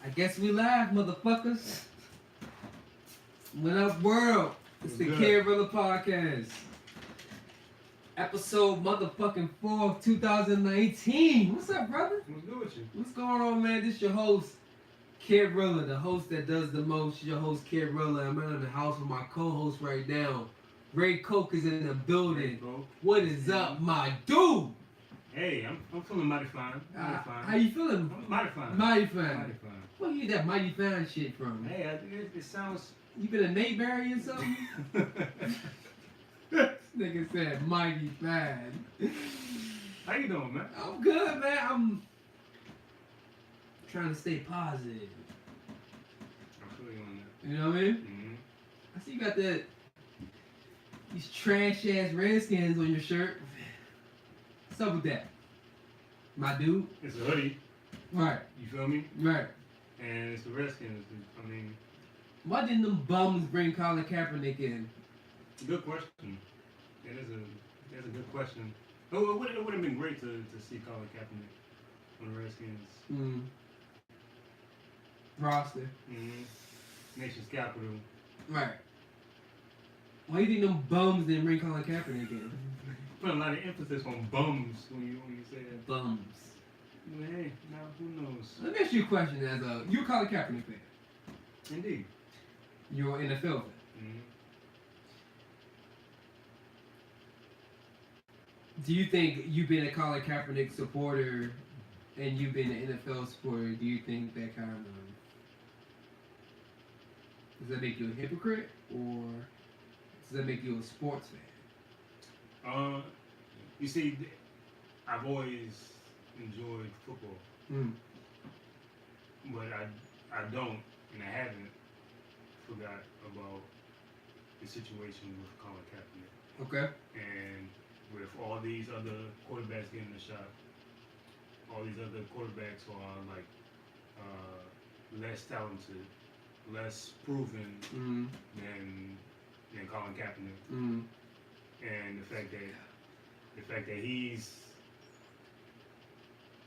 I guess we live, motherfuckers. What up, world? It's the Kid Rilla Podcast. Episode motherfucking 4 of 2019. What's up, brother? What's good with you? What's going on, man? This your host, Kid Rilla, the host that does the most. Your host, Kid Rilla. I'm in the house with my co-host right now. Ray Coke is in the building. What is up, my dude? Hey, I'm feeling mighty fine. How you feeling? I'm mighty fine. Mighty fine. Where you get that mighty fine shit from? Hey, it sounds... You been a Nate Barry or something? This nigga said mighty fine. How you doing, man? I'm good, man. I'm trying to stay positive. I feel you on that. You know what I mean? Mm-hmm. I see you got these trash ass Redskins on your shirt. What's up with that? My dude? It's a hoodie. Right. You feel me? Right. And it's the Redskins. I mean... Why didn't them bums bring Colin Kaepernick in? Good question. That's a good question. Oh, it would have been great to see Colin Kaepernick on the Redskins. Roster. Mm-hmm. Nation's capital. Right. Why do you think them bums didn't bring Colin Kaepernick in? Put a lot of emphasis on bums when you say that. Bums. Well, hey, now who knows? Let me ask you a question you're a Colin Kaepernick fan. Indeed. You're an NFL fan. Mm-hmm. Do you think you've been a Colin Kaepernick supporter and you've been an NFL supporter, do you think that kind of... Does that make you a hypocrite or does that make you a sports fan? You see, I've always enjoyed football. But I don't, and I haven't forgot about the situation with Colin Kaepernick. Okay. And with all these other quarterbacks getting the shot, all these other quarterbacks are like less talented, less proven than Colin Kaepernick. And the fact that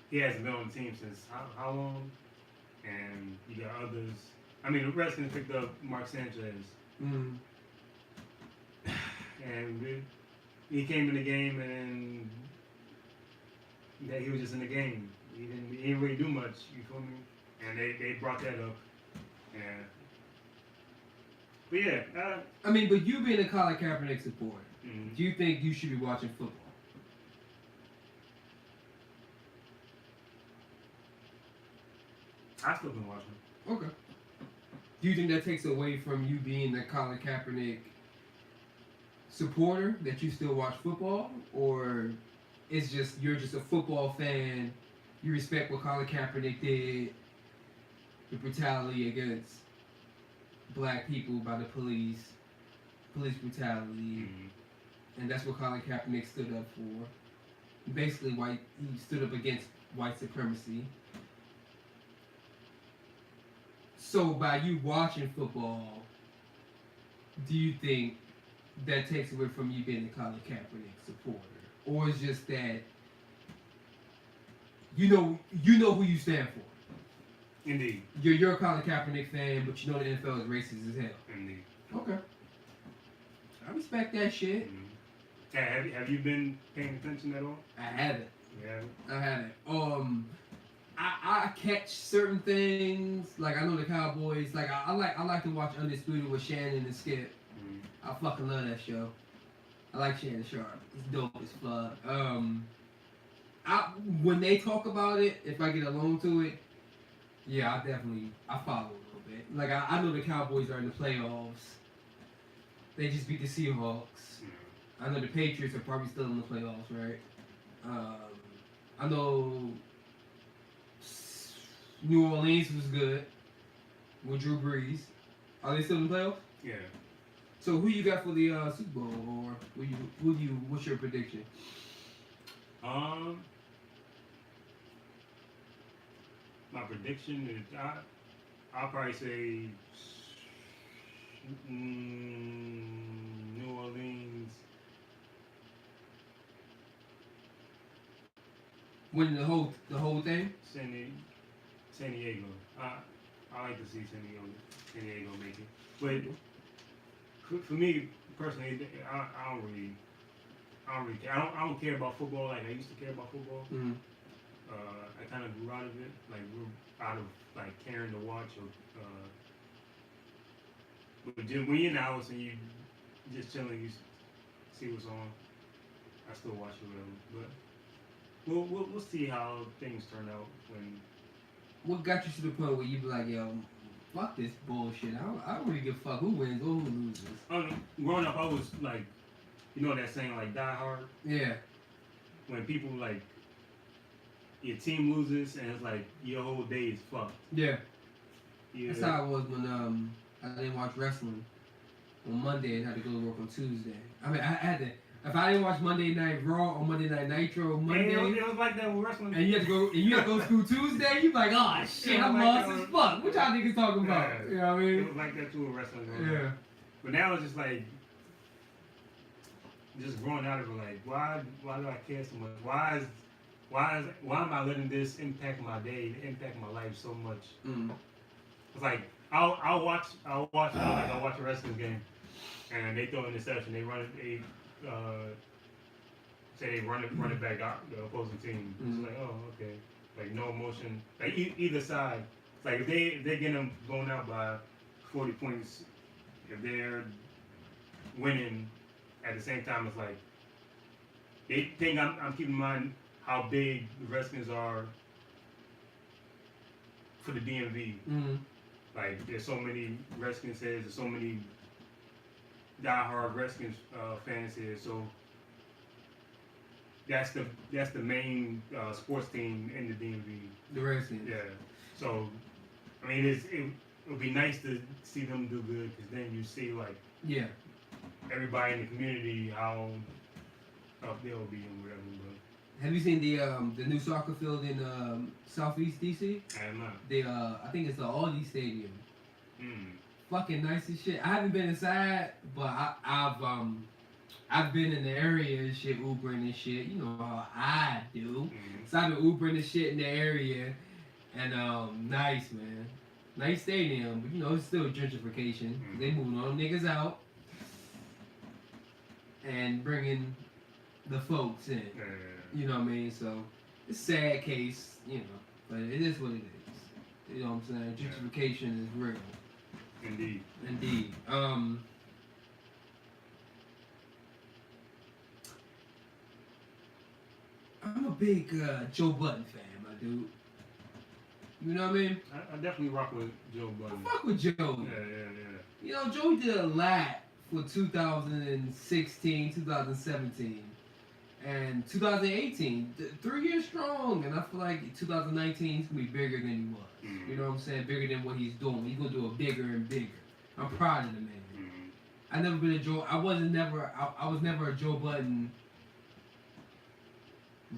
he hasn't been on the team since how long? And you got others. I mean, the Redskins picked up Mark Sanchez. And he came in the game, and he was just in the game. He didn't really do much, you feel me? And they brought that up. And, but yeah. But you being a Colin Kaepernick supporter, do you think you should be watching football? I've still been watching. Okay. Do you think that takes away from you being a Colin Kaepernick supporter, that you still watch football? Or it's just you're just a football fan, you respect what Colin Kaepernick did, the brutality against black people by the police brutality, and that's what Colin Kaepernick stood up for. Basically, he stood up against white supremacy. So by you watching football, do you think that takes away from you being a Colin Kaepernick supporter? Or is just that you know who you stand for? Indeed. You're a Colin Kaepernick fan, but you know the NFL is racist as hell. Indeed. Okay. I respect that shit. Have you been paying attention at all? I haven't. Yeah. I haven't. I catch certain things, like I know the Cowboys. Like I like to watch Undisputed with Shannon and Skip. I fucking love that show. I like Shannon Sharp. It's dope as fuck. When they talk about it, if I get alone to it, yeah, I follow a little bit. Like I know the Cowboys are in the playoffs. They just beat the Seahawks. I know the Patriots are probably still in the playoffs, right? I know New Orleans was good with Drew Brees. Are they still in the playoffs? Yeah. So who you got for the Super Bowl, or what's your prediction? My prediction is I'll probably say New Orleans. Winning the whole thing? San Diego. I like to see San Diego make it. But for me personally, I don't really care. I don't care about football like I used to care about football. Mm-hmm. I kind of grew out of it, like grew out of like caring to watch or. But when you're in the house and you just chilling, you see what's on. I still watch it whatever, but we'll see how things turn out when. What got you to the point where you be like, yo, fuck this bullshit. I don't really give a fuck who wins or who loses. Growing up, I was like, you know that saying like Die Hard. Yeah. When people like your team loses and it's like your whole day is fucked. Yeah. That's how it was when I didn't watch wrestling on Monday and had to go to work on Tuesday. I mean, I had to. If I didn't watch Monday Night Raw or Monday Night Nitro Monday, it was like that with wrestling. And you had to go to school Tuesday. You be like, oh shit, I'm lost as fuck. What y'all niggas talking about? Yeah. You know what I mean? It was like that too with wrestling. Yeah. But now it's just like, just growing out of it. Like, why do I care so much? Why am I letting this impact my day, impact my life so much? Mm. It's like I'll watch a wrestling game, and they throw an interception. They say they run it back out the opposing team. It's like, oh, okay, like no emotion. Like either side. It's like if they get them blown out by 40 points, if they're winning at the same time, it's like they think I'm keeping in mind how big the Redskins are for the DMV. Mm-hmm. Like there's so many Redskins fans, there's so many diehard Redskins fans here. So that's the main sports team in the DMV. The Redskins. Yeah. So I mean, it would be nice to see them do good because then you see like everybody in the community how up they'll be and whatever. But have you seen the new soccer field in Southeast DC? I am not. I think it's the Aldi Stadium. Mm. Fucking nice as shit. I haven't been inside, but I've been in the area and shit, Ubering and shit. You know how I do. Mm-hmm. So I've been Ubering and shit in the area, and nice man, nice stadium. But you know it's still gentrification. Mm-hmm. They moving all them niggas out and bringing the folks in. Yeah. You know what I mean? So it's a sad case, you know, but it is what it is. You know what I'm saying? Gentrification is real. Indeed. Indeed. I'm a big Joe Budden fan, my dude. You know what I mean? I definitely rock with Joe Budden. I fuck with Joe. Yeah. You know, Joe did a lot for 2016, 2017, and 2018. 3 years strong, and I feel like 2019 he's gonna be bigger than he was. Mm-hmm. You know what I'm saying? Bigger than what he's doing. He's gonna do it bigger and bigger. I'm proud of the man. Mm-hmm. I never been a Joe. I was never a Joe Budden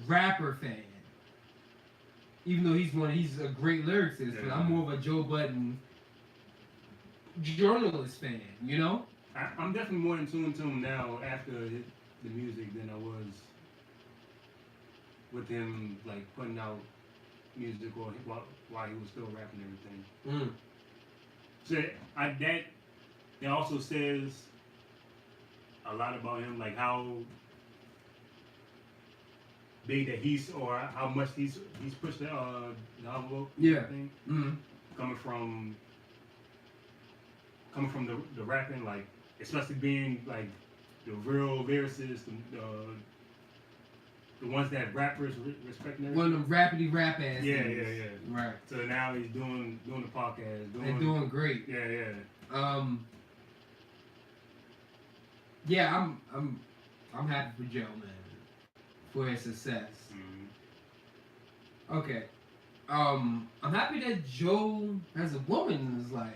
rapper fan. Even though he's a great lyricist, but I'm more of a Joe Budden journalist fan. You know? I'm definitely more in tune to him now after the music than I was with him, like putting out music or while he was still rapping and everything. So that also says a lot about him, like how big that he's or how much he's pushed the envelope. Yeah. Thing. Mm-hmm. Coming from the rapping, like especially being like the real lyricists, the ones that rappers respect and everything. One of them rapidy rap ass. Yeah. Right. So now he's doing the podcast. They're doing great. Yeah. Yeah, I'm happy for Joe, man, for his success. Mm-hmm. Okay. I'm happy that Joe has a woman in his life.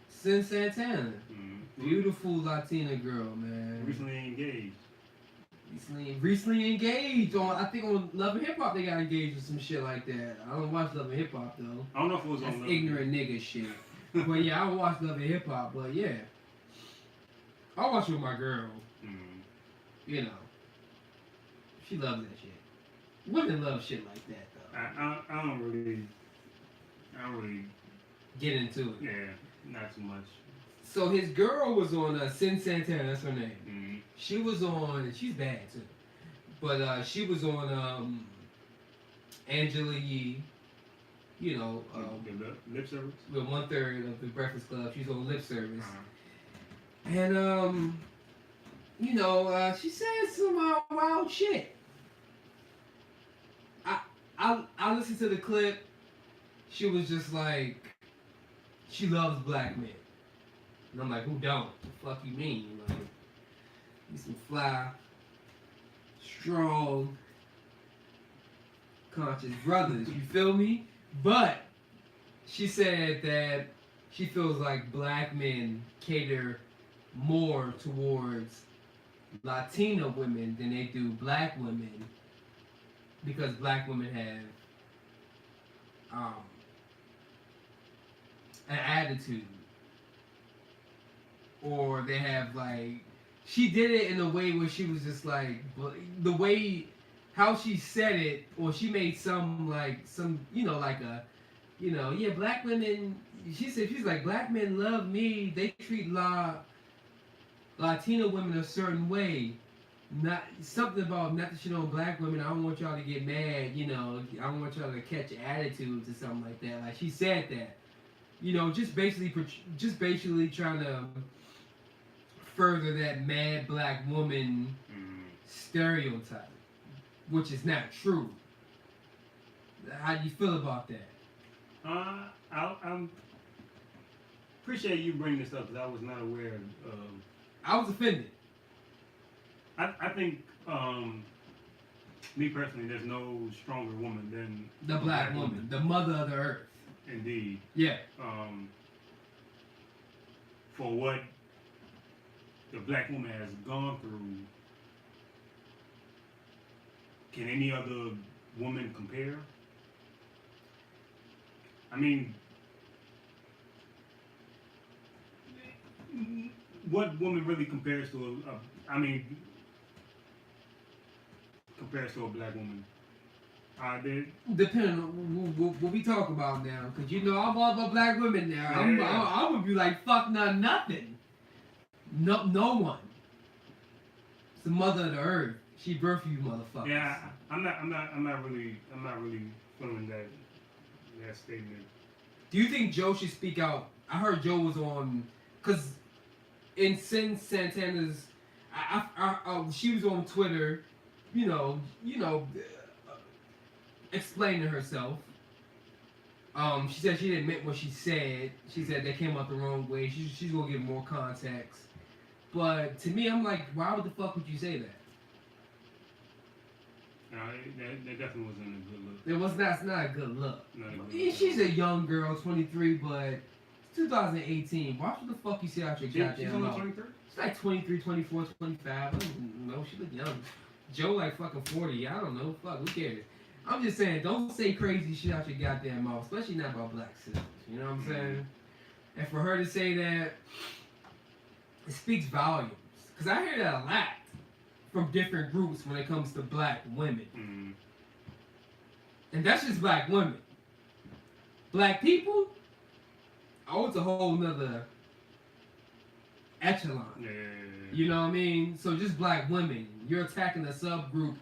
Sin Santana. Mm-hmm. Beautiful Latina girl, man. Recently engaged. Recently engaged. I think on Love and Hip Hop they got engaged with some shit like that. I don't watch Love and Hip Hop though. I don't know if it was That's on Love. ignorant nigga shit. But yeah, I watch Love and Hip Hop, but yeah. I watch it with my girl. Mm-hmm. You know. She loves that shit. Women love shit like that though. I don't really get into it. Yeah, not too much. So his girl was on Sin Santana. That's her name. Mm-hmm. She was on, and she's bad too. But she was on Angela Yee. You know, lip service. with 1/3 of the Breakfast Club. She's on lip service, Uh-huh. and you know, she said some wild shit. I listened to the clip. She was just like, she loves black men, and I'm like, who don't? The fuck you mean? Like, you some fly, strong, conscious brothers. You feel me? But she said that she feels like black men cater more towards Latina women than they do black women, because black women have an attitude, or they have like, she did it in a way where she was just like, the way how she said it, or she made some you know, like a, you know, yeah, black women, she said, she's like, black men love me, they treat Latina women a certain way. Not something about, not to shit on black women, I don't want y'all to get mad, you know, I don't want y'all to catch attitudes or something like that. Like, she said that, you know, just basically trying to further that mad black woman stereotype, which is not true. How do you feel about that? I'm appreciate you bringing this up, because I was not aware of. I was offended. I think, me personally, there's no stronger woman than the black woman, the mother of the earth. Indeed. Yeah. For what the black woman has gone through, can any other woman compare? I mean, what woman really compares to compares to a black woman? Depending on what we talk about now, because you know I'm all about black women now. I'm gonna be like, fuck nothing. No one. It's the mother of the earth. She birthed you, motherfuckers. Yeah, I'm not really feeling that statement. Do you think Joe should speak out? I heard Joe was on, cause in Sin Santana's, she was on Twitter, you know, explaining herself. She said she didn't admit what she said. She said they came out the wrong way. She's gonna give more context. But to me, I'm like, why the fuck would you say that? No, that definitely wasn't a good look. It was not. It's not a good look. Not a good Yeah, look. she's a young girl, 23, but it's 2018. Watch what the fuck you say out your goddamn She's only mouth. 23? She's like 23, 24, 25. I don't know. She look young. Joe like fucking 40. I don't know. Fuck, who cares? I'm just saying, don't say crazy shit out your goddamn mouth, especially not about black sisters. You know what I'm saying? And for her to say that, it speaks volumes. Because I hear that a lot from different groups when it comes to black women. Mm-hmm. And that's just black women. Black people, oh, it's a whole nother echelon. Yeah. You know what I mean? So just black women, you're attacking a subgroup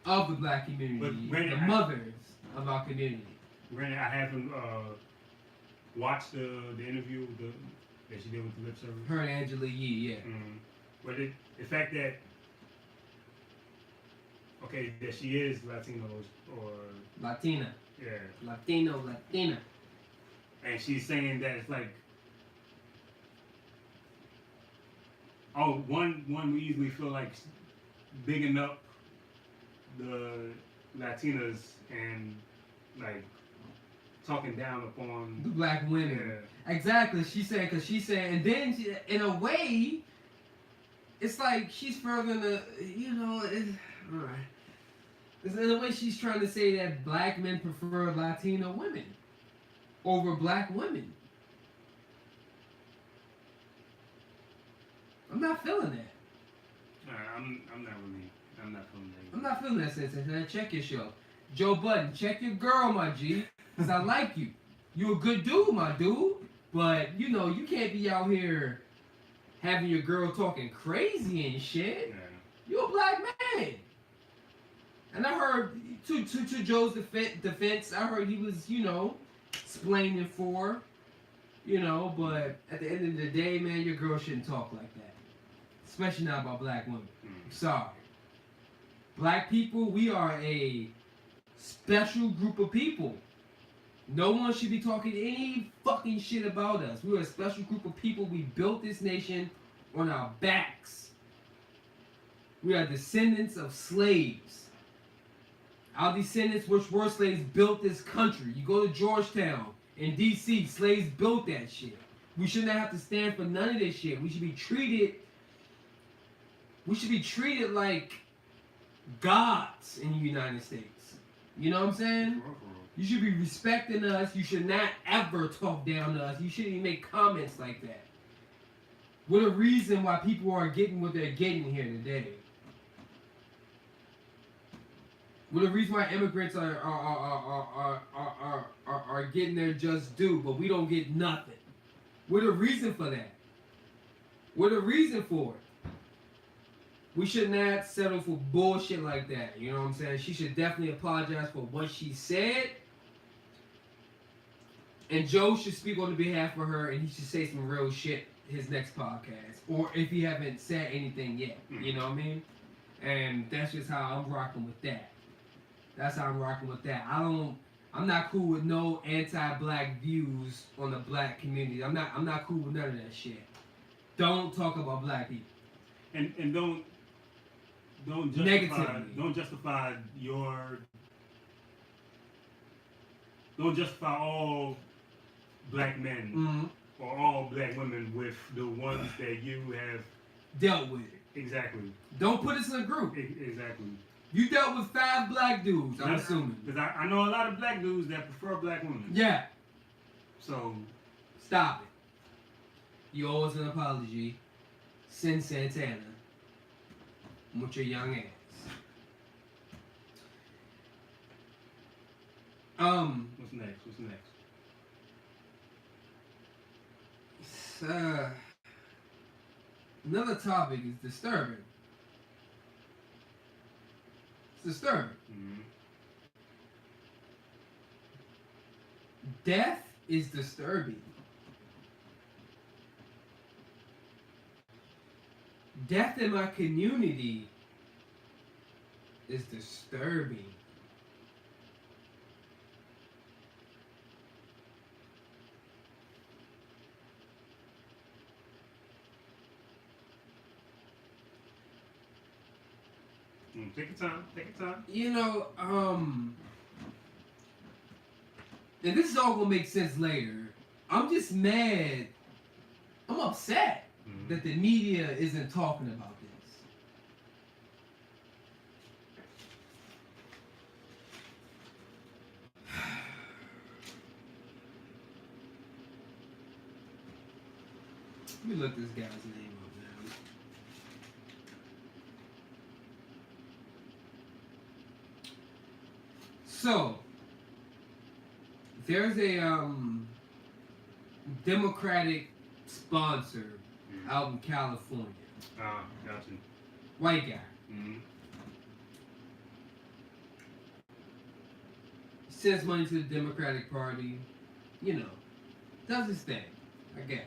of the black community, the mothers of our community. Granted, I haven't watched the interview that she did with the lip service. Her and Angela Yee, yeah. Mm-hmm. But the fact that, okay, that she is Latino or Latina. Yeah. Latina. And she's saying that it's like, oh, one we easily feel like bigging up the Latinas and like talking down upon the black women. Yeah. Exactly. She said, and then she, in a way, it's like she's further the, you know, all right. It's in a way she's trying to say that black men prefer Latino women over black women. I'm not feeling that. I'm not feeling that. I'm not feeling that sense. Check your show. Joe Budden, check your girl, my G. Because I like you. You a good dude, my dude. But, you know, you can't be out here having your girl talking crazy and shit. Yeah. You a black man. And I heard, to Joe's defense, I heard he was, you know, explaining for, you know, but at the end of the day, man, your girl shouldn't talk like that. Especially not about black women. Sorry. Black people, we are a special group of people. No one should be talking any fucking shit about us. We're a special group of people. We built this nation on our backs. We are descendants of slaves. Our descendants, which were slaves, built this country. You go to Georgetown in D.C., slaves built that shit. We should not have to stand for none of this shit. We should be treated like gods in the United States. You know what I'm saying? You should be respecting us. You should not ever talk down to us. You shouldn't even make comments like that. What a reason why people are getting what they're getting here today. What a reason why immigrants are getting their just due, but we don't get nothing. What a reason for that. What a reason for it. We should not settle for bullshit like that. You know what I'm saying? She should definitely apologize for what she said. And Joe should speak on behalf of her, and he should say some real shit his next podcast. Or if he haven't said anything yet. You know what I mean? And that's just how I'm rocking with that. That's how I'm rocking with that. I'm not cool with no anti-black views on the black community. I'm not cool with none of that shit. Don't talk about black people. And don't justify Negatively. Don't justify all black men or all black women with the ones that you have dealt with. Exactly. Don't put us in a group. Exactly. You dealt with 5 black dudes, I'm assuming. Because I know a lot of black dudes that prefer black women. Yeah. So. Stop it. You owe us an apology. Sin Santana. With your young ass. What's next? Another topic is disturbing. It's disturbing. Death is disturbing. Death in my community is disturbing. Take your time. You know, and this is all gonna make sense later. I'm just mad. I'm upset that the media isn't talking about this. Let me look this guy's name up, man. So, there's a Democratic sponsor out in California. Gotcha. White guy. Sends money to the Democratic Party. You know, does his thing, I guess.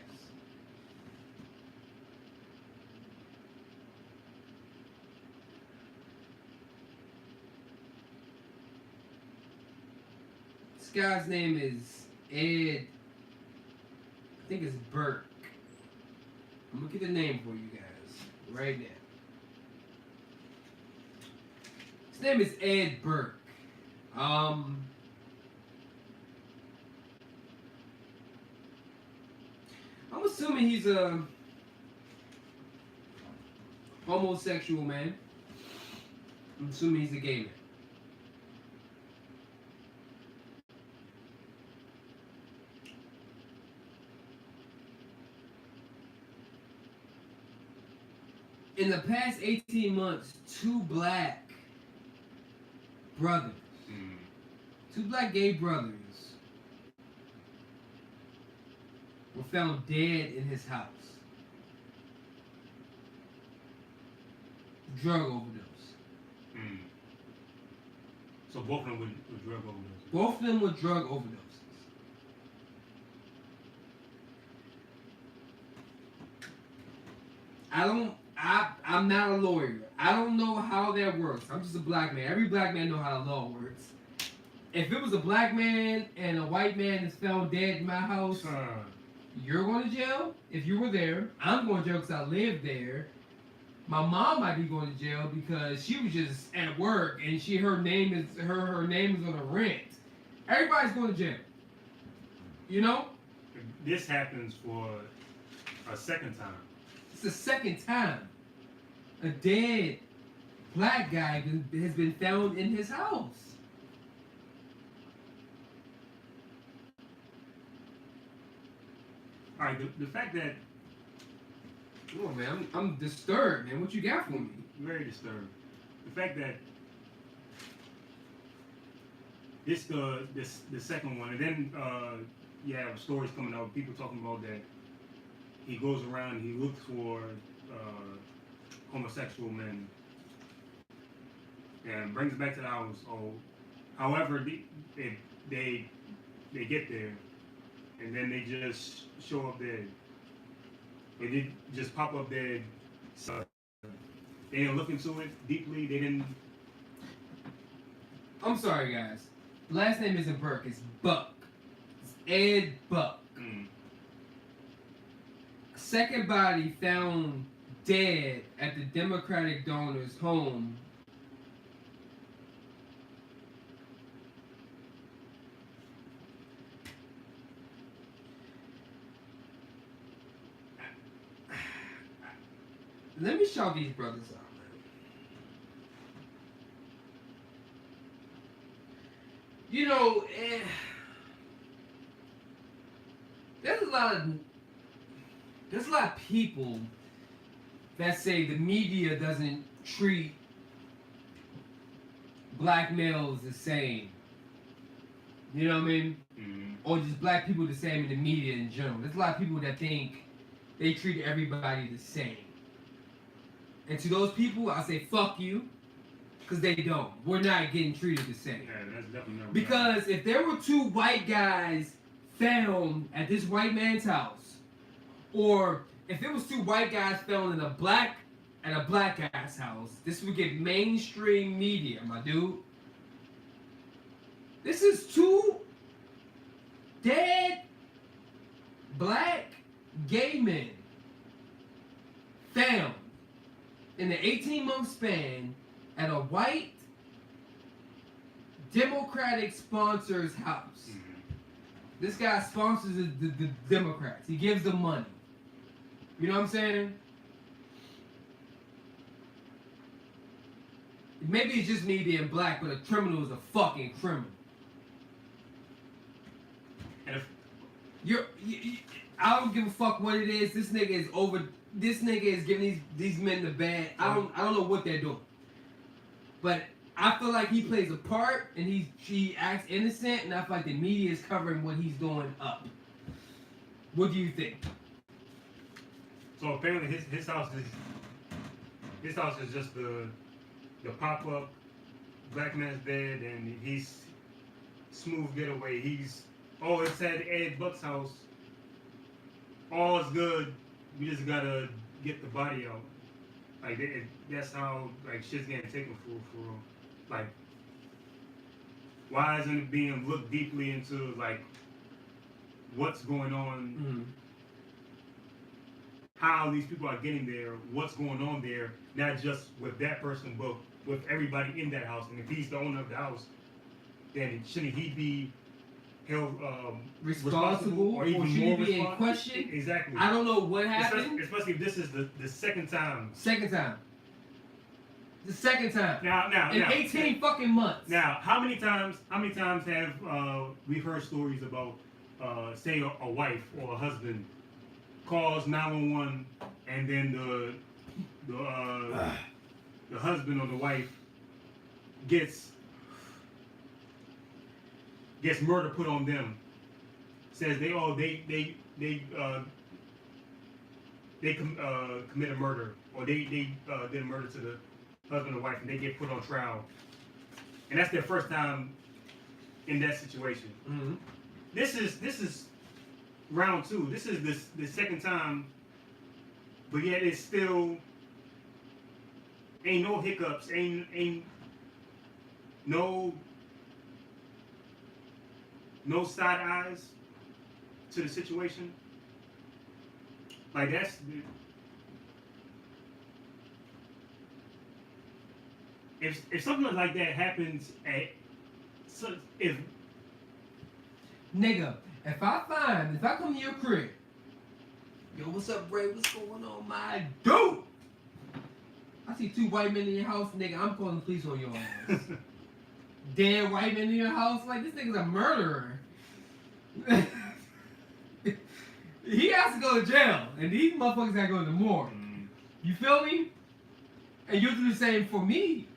This guy's name is Ed. I think it's Burke. I'm gonna get the name for you guys right now. His name is Ed Burke. I'm assuming he's a homosexual man. I'm assuming he's a gay man. In the past 18 months, 2 black brothers, 2 black gay brothers were found dead in his house. Drug overdose. Mm. So both of them were drug overdoses. Both of them were drug overdoses. I'm not a lawyer. I don't know how that works. I'm just a black man. Every black man know how the law works. If it was a black man and a white man is found dead in my house, you're going to jail. If you were there, I'm going to jail because I live there. My mom might be going to jail because she was just at work and her name is on a rent. Everybody's going to jail. You know? This happens for a second time. It's the second time a dead black guy has been found in his house. All right, the fact that... Oh man, I'm disturbed, man. What you got for me? Very disturbed. The fact that the second one, and then you have stories coming out, people talking about that he goes around, he looks for homosexual men and brings them back to the house. Or however they get there, and then they just show up dead. They did just pop up dead. So they didn't look into it deeply. They didn't. I'm sorry, guys. Last name isn't Burke. It's Buck. It's Ed Buck. Second body found dead at the Democratic donor's home. Let me shout these brothers out, man. You know, there's a lot of people that say the media doesn't treat black males the same. You know what I mean? Mm-hmm. Or just black people the same in the media in general. There's a lot of people that think they treat everybody the same. And to those people, I say, fuck you, because they don't. We're not getting treated the same. Yeah, that's definitely not right. Because if there were two white guys found at this white man's house, or if it was two white guys found at a black guy's house, this would get mainstream media, my dude. This is two dead black gay men found in the 18-month span at a white Democratic sponsor's house. Mm-hmm. This guy sponsors the Democrats. He gives them money. You know what I'm saying? Maybe it's just me being black, but a criminal is a fucking criminal. And if I don't give a fuck what it is. This nigga is over. This nigga is giving these men the bad. I don't know what they're doing, but I feel like he plays a part and he acts innocent, and I feel like the media is covering what he's doing up. What do you think? so apparently his house is just the pop up black man's dead and he's smooth getaway. It's at Ed Buck's house. All is good. We just gotta get the body out. Like that's how like shit's getting taken for like. Why isn't it being looked deeply into like what's going on? Mm-hmm. How these people are getting there? What's going on there? Not just with that person, but with everybody in that house. And if he's the owner of the house, then shouldn't he be held responsible, or even should he be in question? Exactly. I don't know what happened. Especially if this is the second time. Second time. The second time. Now, in 18 fucking months. Now, how many times have we heard stories about, say, a wife or a husband calls 911, and then the husband or the wife gets murder put on them. says they commit a murder, or they did a murder to the husband and wife, and they get put on trial, and that's their first time in that situation. Mm-hmm. This is round two. This is the second time, but yet it's still ain't no hiccups, ain't no side eyes to the situation. Like that's if something like that happens if Nigga, if I come to your crib, yo, what's up, Ray? What's going on, my dude? I see two white men in your house, nigga, I'm calling the police on your ass. Dead white men in your house? Like, this nigga's a murderer. He has to go to jail, and these motherfuckers gotta go to the morgue. You feel me? And you'll do the same for me.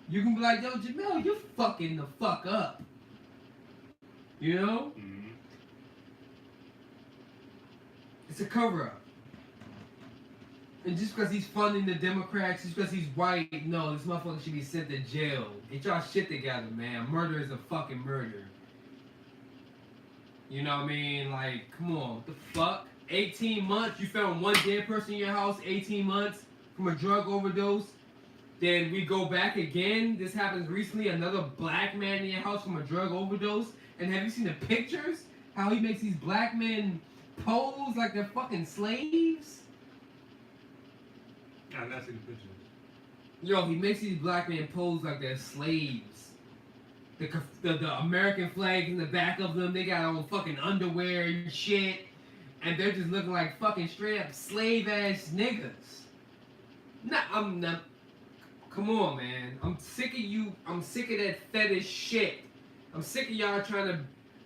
You can be like, yo, Jamel, you're fucking the fuck up. You know? Mm-hmm. It's a cover-up. And just because he's funding the Democrats, just because he's white, no, this motherfucker should be sent to jail. Get y'all shit together, man. Murder is a fucking murder. You know what I mean? Like, come on, what the fuck? 18 months, you found one dead person in your house, 18 months from a drug overdose. Then we go back again. This happens recently, another black man in your house from a drug overdose. And have you seen the pictures? How he makes these black men pose like they're fucking slaves? I've not seen the pictures. Yo, he makes these black men pose like they're slaves. The American flag in the back of them, they got on fucking underwear and shit. And they're just looking like fucking straight up slave ass niggas. Nah, I'm not. Come on, man. I'm sick of you. I'm sick of that fetish shit. I'm sick of y'all trying to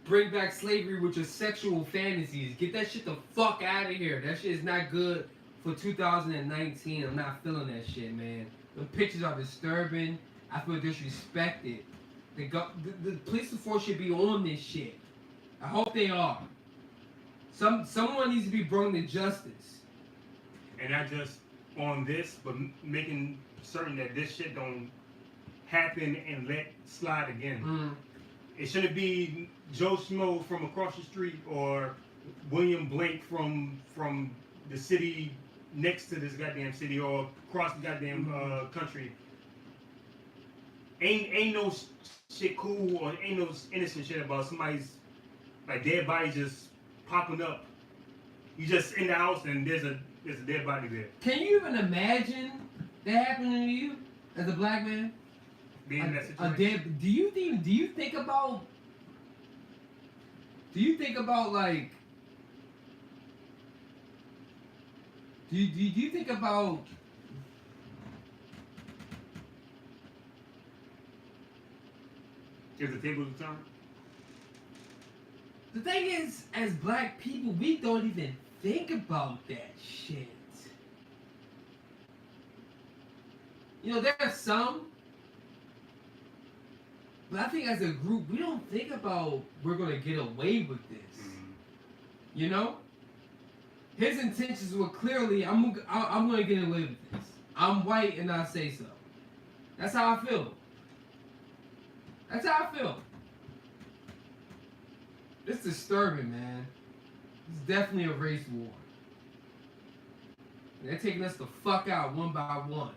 bring back slavery with your sexual fantasies. Get that shit the fuck out of here. That shit is not good for 2019. I'm not feeling that shit, man. The pictures are disturbing. I feel disrespected. The police force should be on this shit. I hope they are. Someone needs to be brought to justice. And not just on this, but making certain that this shit don't happen and let slide again. Mm. It shouldn't be Joe Schmo from across the street or William Blake from the city next to this goddamn city or across the goddamn country. Ain't no shit cool or ain't no innocent shit about somebody's like dead body just popping up. You just in the house and there's a dead body there. Can you even imagine that happening to you as a black man? Being in that situation. Do you think about like do you think about If the tables are turned? the thing is, as black people, we don't even think about that shit. You know, there are some, but I think as a group, we don't think about we're gonna get away with this. Mm-hmm. You know, his intentions were clearly, I'm gonna get away with this. I'm white and I say so. That's how I feel. That's how I feel. It's disturbing, man. It's definitely a race war. They're taking us the fuck out one by one.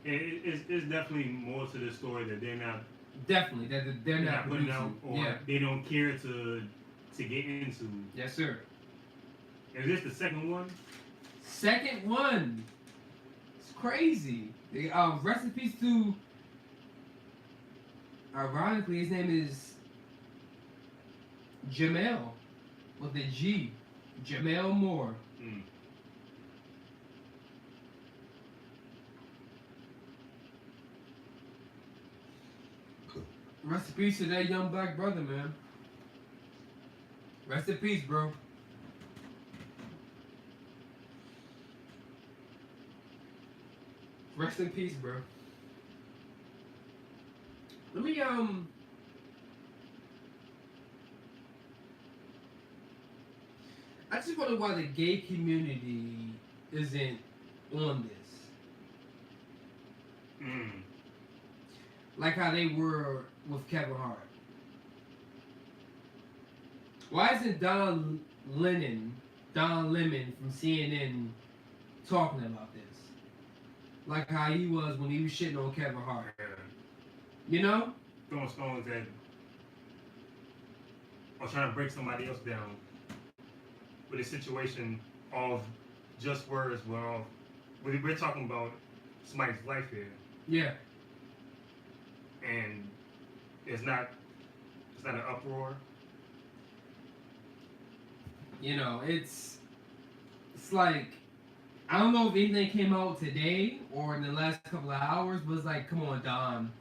It's definitely more to the story that they're not. Definitely, that they're not putting producing. out, or they don't care to get into. Yes, sir. Is this the second one? Second one. It's crazy. Rest in peace to. Ironically, his name is Jamel with the G. Jamel Moore. Mm. Rest in peace to that young black brother, man. Rest in peace, bro. Rest in peace, bro. Let me I just wonder why the gay community isn't on this. Like how they were with Kevin Hart. Why isn't Don Lemon from CNN talking about this? Like how he was when he was shitting on Kevin Hart. You know? Throwing stones at or trying to break somebody else down with a situation of just words. Well, we're talking about somebody's life here. Yeah. And it's not an uproar. You know, it's like, I don't know if anything came out today or in the last couple of hours, but it's like, come on, Dom.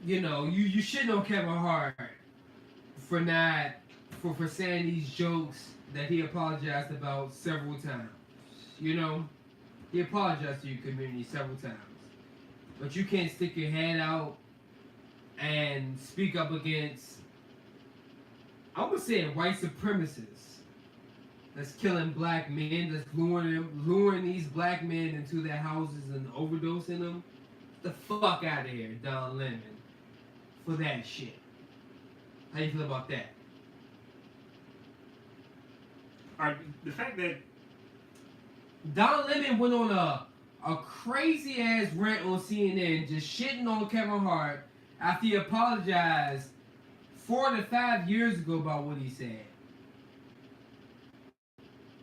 You know, you shitting on Kevin Hart for saying these jokes that he apologized about several times. You know, he apologized to your community several times. But you can't stick your hand out and speak up against, I would say, white supremacists that's killing black men, that's luring these black men into their houses and overdosing them. Get the fuck out of here, Don Lemon, for that shit. How you feel about that? Alright, the fact that Don Lemon went on a crazy ass rant on CNN just shitting on Kevin Hart after he apologized 4 to 5 years ago about what he said.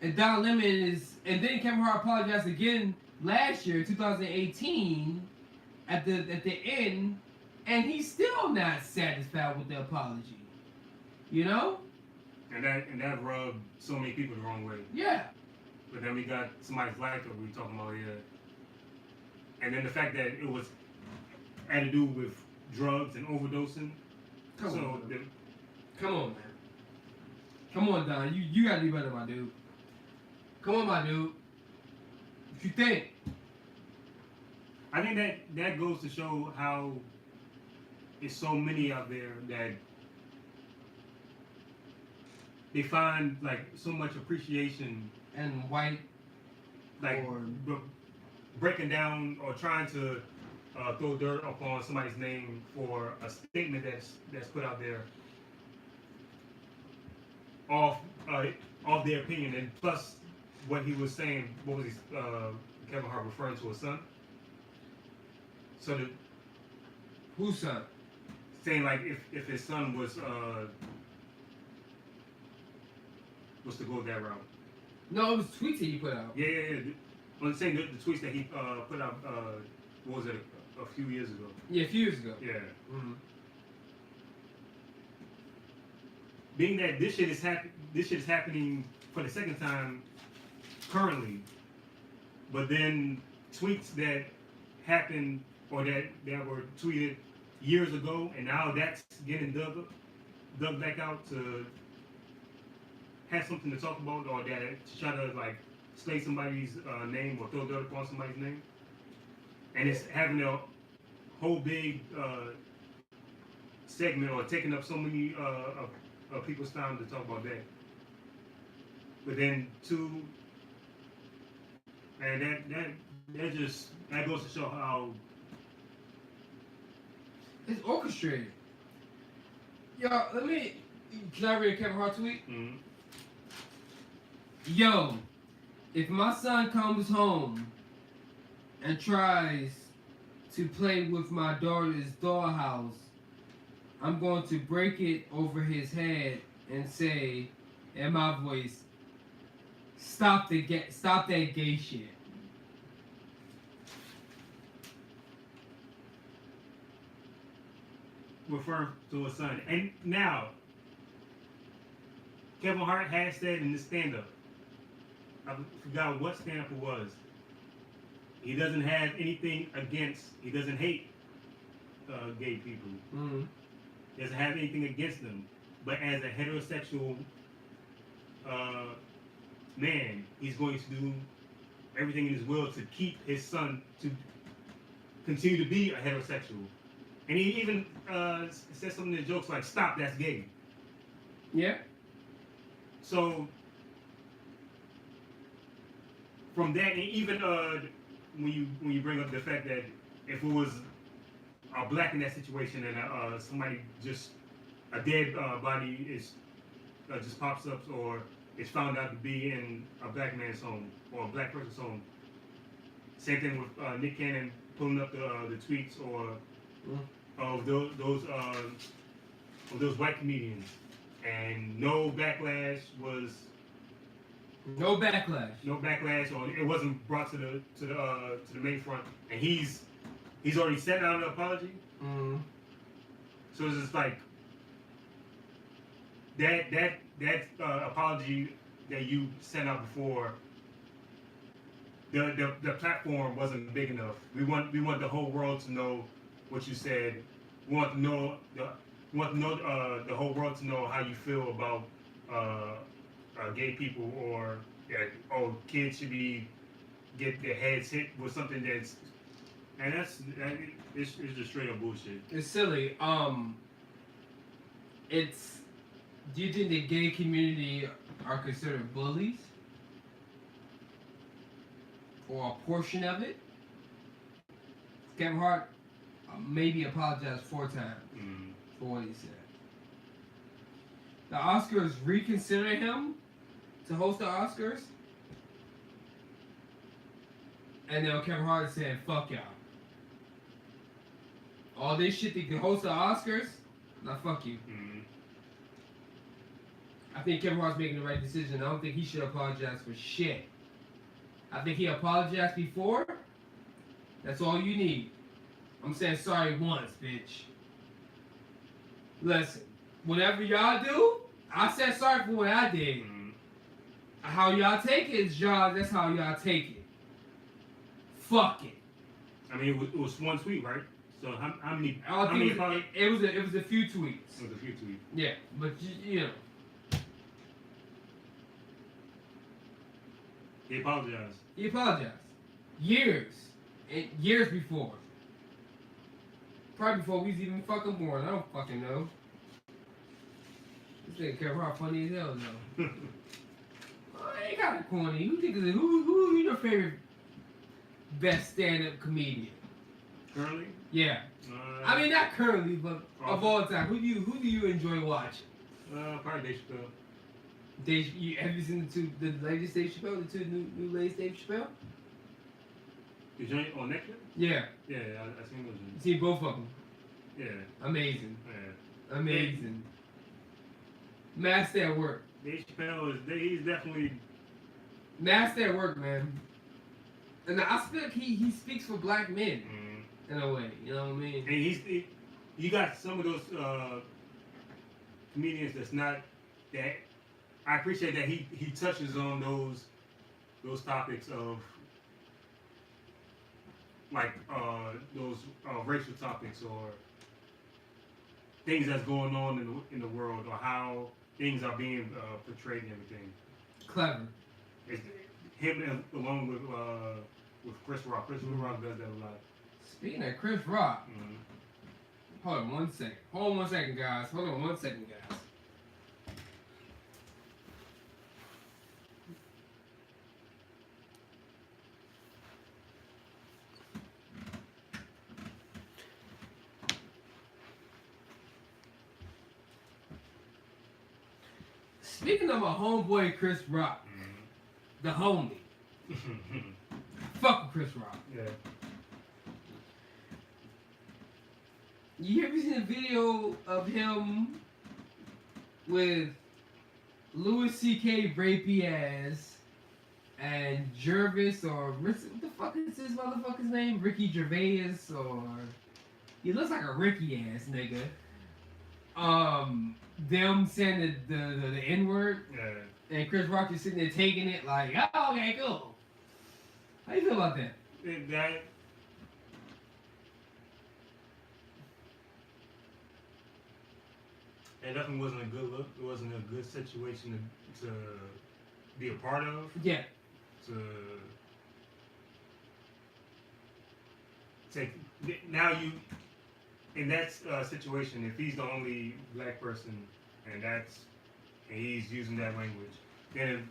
And Don Lemon and then Kevin Hart apologized again last year, 2018, at the end, and he's still not satisfied with the apology. You know? And that rubbed so many people the wrong way. Yeah. But then we got somebody's life that we were talking about here. And then the fact that it was had to do with drugs and overdosing. Come on, man. Come on, Don. You gotta do better, my dude. Come on, my dude. What you think? I think that goes to show how there's so many out there that they find like so much appreciation And white, like or breaking down or trying to throw dirt upon somebody's name for a statement that's put out there off their opinion, and plus what he was saying. What was Kevin Hart referring to his son? So whose son? saying like if his son was to go that route. No, it was tweets that he put out. Yeah. I'm saying the tweets that he put out. What was it? A few years ago. Yeah, a few years ago. Yeah. Mm-hmm. Being that this shit is happening for the second time currently, but then tweets that happened or that were tweeted years ago, and now that's getting dug back out to have something to talk about, or that to try to like slay somebody's name or throw dirt upon somebody's name, and it's having a whole big segment or taking up so many of people's time to talk about that. But then and that goes to show how It's orchestrated. Yo, can I read a Kevin Hart tweet? mm-hmm. Yo, if my son comes home and tries to play with my daughter's dollhouse, I'm going to break it over his head and say, in my voice, stop that gay shit. referring to his son. And now, Kevin Hart has said in the stand-up, I forgot what stand-up it was, he doesn't have anything against, he doesn't hate gay people. Mm-hmm. He doesn't have anything against them. But as a heterosexual man, he's going to do everything in his will to keep his son to continue to be a heterosexual. And he even said something in the jokes like, stop, that's gay. Yeah. So from that, and even when you bring up the fact that if it was a black in that situation and somebody just a dead body is just pops up or is found out to be in a black man's home or a black person's home. Same thing with Nick Cannon pulling up the tweets or of those white comedians, and no backlash, or it wasn't brought to the main front, and he's already sent out an apology. So it's just like that apology that you sent out before. The platform wasn't big enough. We want the whole world to know what you said. We want to know the whole world to know how you feel about gay people or kids should get their heads hit with something it's just straight up bullshit. It's silly. Do you think the gay community are considered bullies? Or a portion of it? Kevin Hart maybe apologized 4 times for what he said. The Oscars reconsidered him to host the Oscars. And then Kevin Hart said, fuck y'all. All this shit that can host the Oscars, nah, fuck you. I think Kevin Hart's making the right decision. I don't think he should apologize for shit. I think he apologized before. That's all you need. I'm saying sorry once, bitch. Listen, whatever y'all do, I said sorry for what I did. How y'all take it is y'all. That's how y'all take it. Fuck it. I mean, it was one tweet, right? So how many? It was a few tweets. It was a few tweets. Yeah, but you know. He apologized. He apologized. Years before. Probably before we was even fucking born. I don't fucking know. This nigga Kevin Hart funny as hell though. Ain't kind of corny. Who your favorite best stand-up comedian? Currently? Yeah. I mean not currently, but of all time. Who do you enjoy watching? Probably Dave Chappelle. Have you seen the latest Dave Chappelle? The two new latest Dave Chappelle? The joint on Netflix? Yeah. Yeah, I seen those. You seen both of them? Yeah. Amazing. Yeah. Amazing. Master at work. Dave Chappelle he's definitely master at work, man. And I feel like he speaks for black men in a way. You know what I mean? And you got some of those comedians that's not that. I appreciate that he touches on those topics of like those racial topics or things that's going on in the world or how things are being portrayed and everything. Clever. It's him along with Chris Rock. Chris Rock does that a lot. Speaking of Chris Rock, hold on one second. Hold on one second, guys. Speaking of my homeboy Chris Rock, the homie. Fuck with Chris Rock. Yeah. You ever seen a video of him with Louis C.K. rapey ass and Jervis or what the fuck is this motherfucker's name? Ricky Gervais or he looks like a Ricky ass nigga. Them saying the N-word. Yeah. And Chris Rock is sitting there taking it like, oh, okay, cool. How you feel about that? It definitely wasn't a good look. It wasn't a good situation to be a part of. Yeah. To take now you in that situation. If he's the only black person and he's using that language, then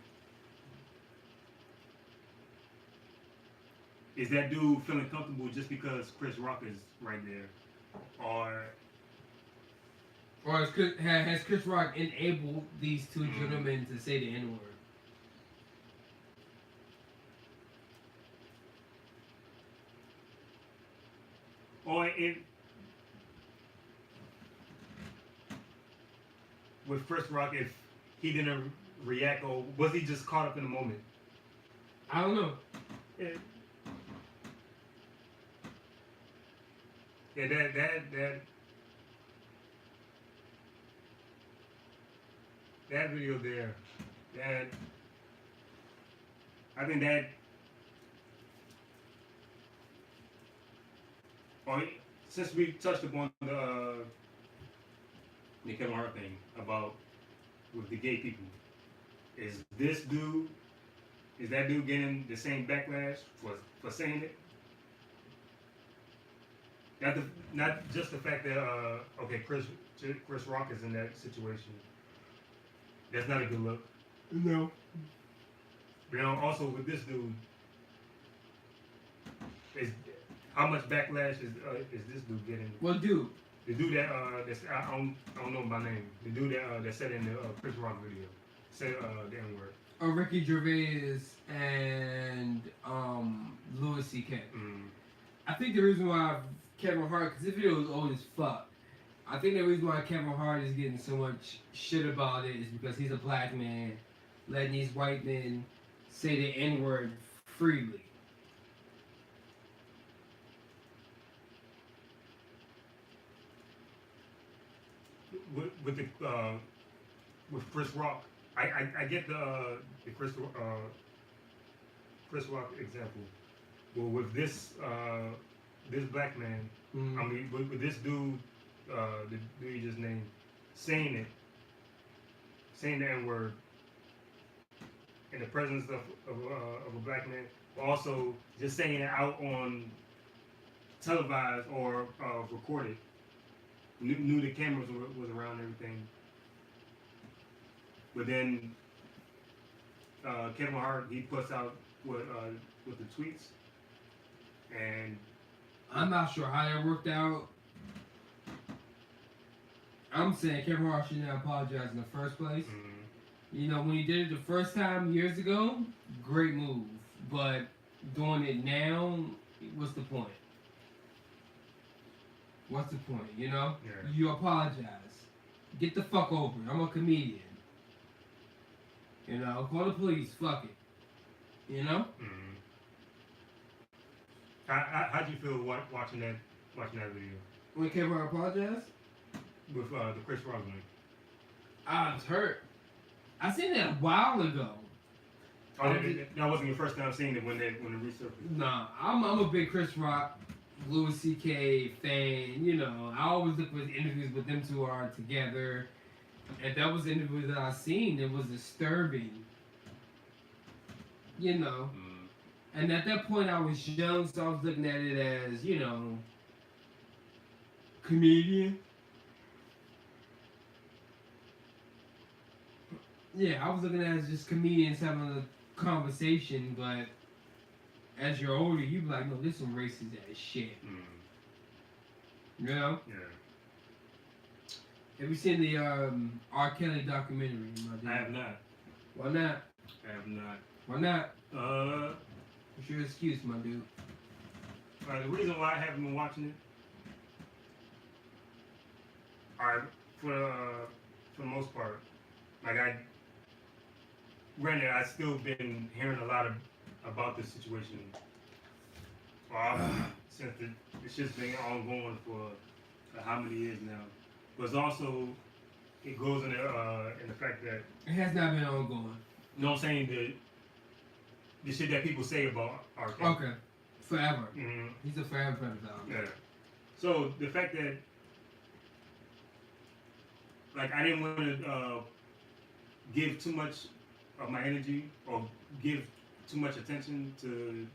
is that dude feeling comfortable just because Chris Rock is right there, or has Chris Rock enabled these two gentlemen to say the N word? or it with Chris Rock if he didn't react, or was he just caught up in the moment? I don't know. Yeah, yeah that video there, that I think that, or since we touched upon the Kevin Hart thing about with the gay people, is that dude getting the same backlash for saying it? Not just the fact that okay, Chris Rock is in that situation. That's not a good look. No. You know, also with this dude, is how much backlash is this dude getting? Well, dude. The dude that that's I don't know my name. The dude that said in the Chris Rock video said the N word. Ricky Gervais and Louis C.K. I think the reason why Kevin Hart, because this video is old as fuck. I think the reason why Kevin Hart is getting so much shit about it is because he's a black man letting these white men say the N word freely. With Chris Rock, I get the Chris Rock example. Well, with this black man, I mean, with this dude, the dude you just named, saying the N word in the presence of a black man, but also just saying it out on televised or recorded. Knew the cameras was around and everything. But then Kevin Hart, he puts out with the tweets, and I'm not sure how that worked out. I'm saying Kevin Hart shouldn't have apologized in the first place. You know, when he did it the first time years ago, great move. But doing it now, what's the point? What's the point, you know? Yeah. You apologize. Get the fuck over it. I'm a comedian. You know, call the police, fuck it. You know? How'd you feel watching that video? When Kevin Hart apologized? With the Chris Rock one? I was hurt. I seen that a while ago. Oh, that wasn't your first time seeing it when it resurfaced? Nah, I'm a big Chris Rock, Louis C.K. fan. You know, I always look for interviews with them two are together. And that was the interview that I seen. It was disturbing. You know. And at that point I was young, so I was looking at it as, you know, comedian. Yeah, I was looking at it as just comedians having a conversation, but as you're older, you be like, no, this some racist ass shit. You know? Yeah. Have you seen the R. Kelly documentary, my dude? I have not. Why not? I have not. Why not? What's your excuse, my dude? The reason why I haven't been watching it, for the most part, like granted, I've still been hearing a lot about this situation. Since it's just been ongoing for how many years now. But it's also, it goes in the fact that It has not been ongoing. you know what I'm saying, the shit that people say about R. Kelly. Okay. Forever. Mm-hmm. He's a forever pedophile. Yeah. So the fact that, like, I didn't want to give too much of my energy or give too much attention to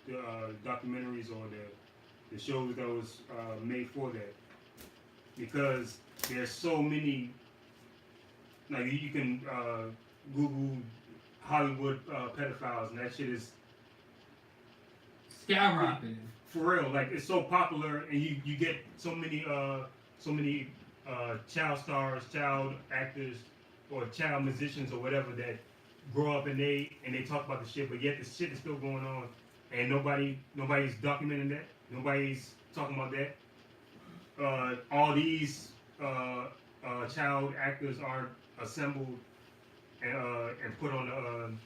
the documentaries or the shows that was made for that, because there's so many. Like, you can Google Hollywood pedophiles, and that shit is skyrocketing. For real, like it's so popular, and you get so many child stars, child actors, or child musicians or whatever that grow up and they talk about the shit, but yet the shit is still going on, and nobody's documenting that, nobody's talking about that. All these child actors are assembled and put on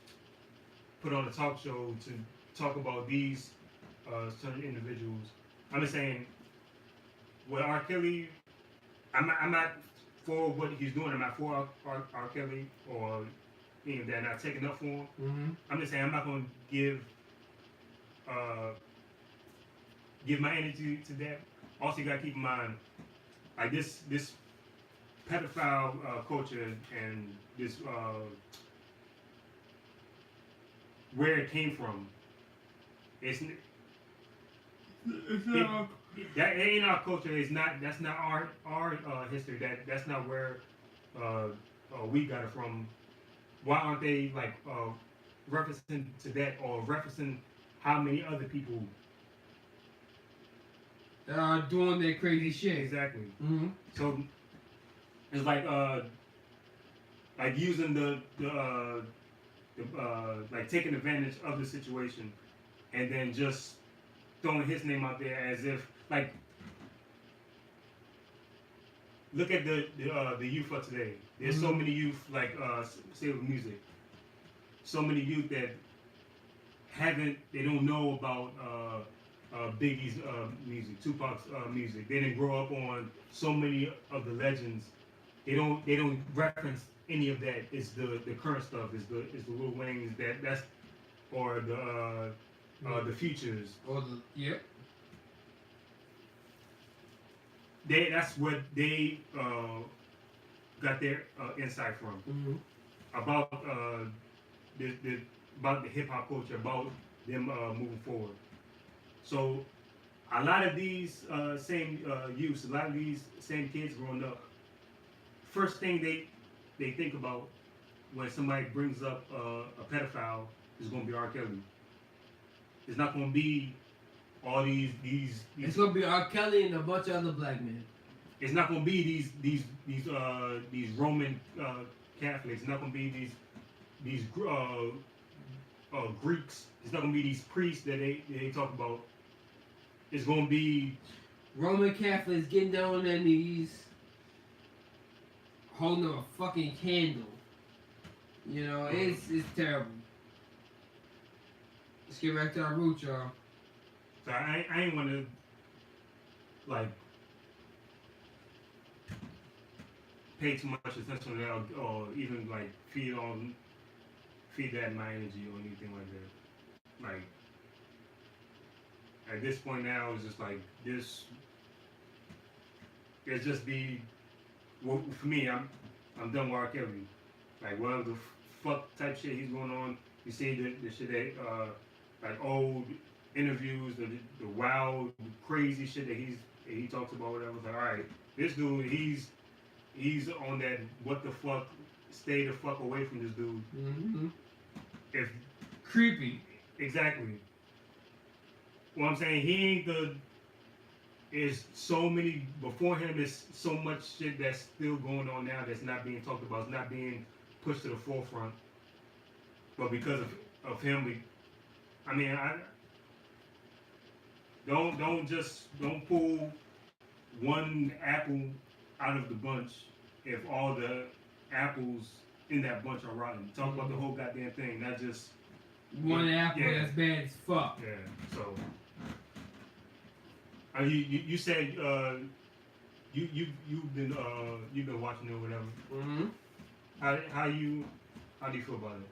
a talk show to talk about these certain individuals. I'm just saying, with R. Kelly, I'm not for what he's doing. I'm not for R. Kelly or any of that. Not taking up for him. Mm-hmm. I'm just saying I'm not going to give my energy to that. Also, you got to keep in mind, like this pedophile culture and this where it came from. That ain't our culture. That's not our history. That's not where we got it from. Why aren't they like referencing to that or referencing how many other people that are doing their crazy shit? Exactly. Mm-hmm. So it's like using the like taking advantage of the situation and then just throwing his name out there as if like look at the youth of today. There's so many youth like say with music. So many youth that they don't know about Biggie's music, Tupac's music. They didn't grow up on so many of the legends. They don't reference any of that. It's the current stuff. It's the Lil Wayne's that's or the Futures. Or the yep. That's what they got their insight from about about the hip hop culture, about them moving forward. So a lot of these same youths, a lot of these same kids growing up, first thing they think about when somebody brings up a pedophile is going to be R. Kelly. It's not going to be all these. It's going to be R. Kelly and a bunch of other black men. It's not going to be these Roman Catholics. It's not going to be these Greeks. It's not going to be these priests that they talk about. It's going to be Roman Catholics getting down on their knees, holding a fucking candle. You know, it's terrible. Let's get back to our roots, y'all. So I ain't want to like pay too much attention to that or even like feed that my energy or anything like that. Like at this point now, it's just like this. It's just be. Well, for me, I'm done with R. Kelly. Like whatever the fuck type shit he's going on. You see the shit that like old interviews, the wild, crazy shit that he talks about. Whatever. It's like, all right, this dude, he's on that. What the fuck? Stay the fuck away from this dude. Mm-hmm. If creepy. Exactly. What I'm saying, he ain't the. Is so many before him. Is so much shit that's still going on now that's not being talked about. It's not being pushed to the forefront. But because of him, I don't pull one apple out of the bunch if all the apples in that bunch are rotten. Talk about the whole goddamn thing, not just one apple that's bad as fuck. Yeah. So you said you've been watching it or whatever. Mm-hmm. How do you feel about it?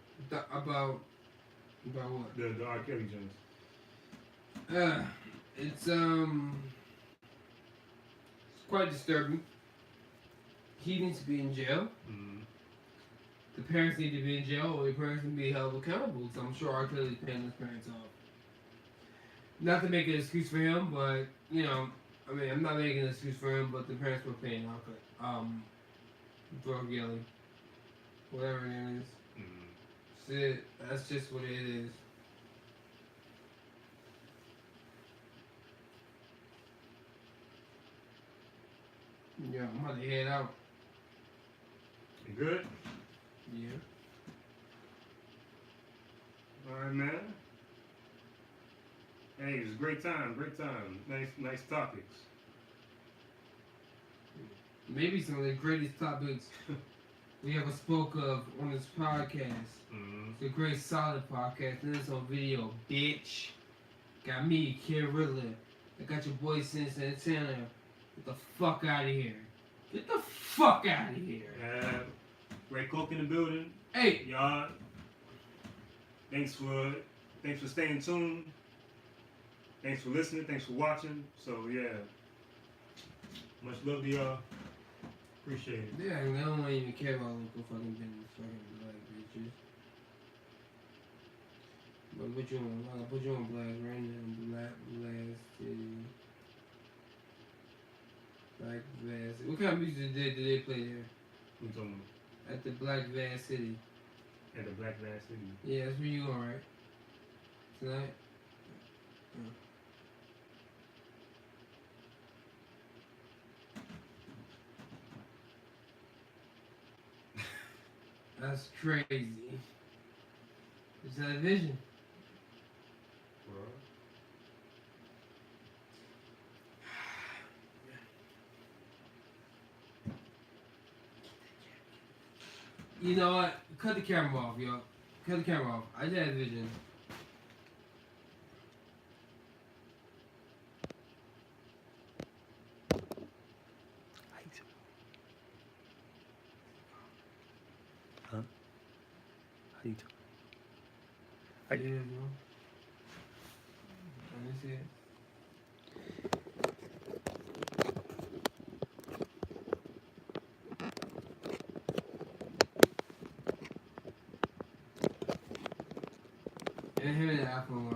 About what? The R. Kelly joints. It's quite disturbing. He needs to be in jail. Mm-hmm. The parents need to be in jail, or the parents need to be held accountable. So I'm sure R. Kelly's paying his parents off. Not to make an excuse for him, but you know, I mean, I'm not making an excuse for him, but the parents were paying off drug yelling, whatever it is. Mm-hmm. That's it. That's just what it is. Yeah, I'm about to head out. You good? Yeah. All right, man. Hey, it was a great time. Great time. Nice topics. Maybe some of the greatest topics we ever spoke of on this podcast. Mm-hmm. It's a great, solid podcast. And it's on video, bitch. Got me, Kid Riddler. I got your boy Sin Santana. Get the fuck out of here. Get the fuck out of here. Ray Coke in the building. Hey, Y'all, thanks for staying tuned. Thanks for listening. Thanks for watching. So yeah, much love to y'all. Appreciate it. yeah, I don't even care about local fucking business, fucking black bitches. But put you on, I'll put you on blast right now. Blast City. Black Vast. What kind of music did they play there? Who talking At the Black Vast City. about? At the Black Vast City. Yeah, that's where you going, right? Tonight? That's crazy. It's that vision. Bro. You know what? Cut the camera off, yo. Cut the camera off. I just had a vision. Huh? How you Yeah, bro. Let me see it. And him and the iPhone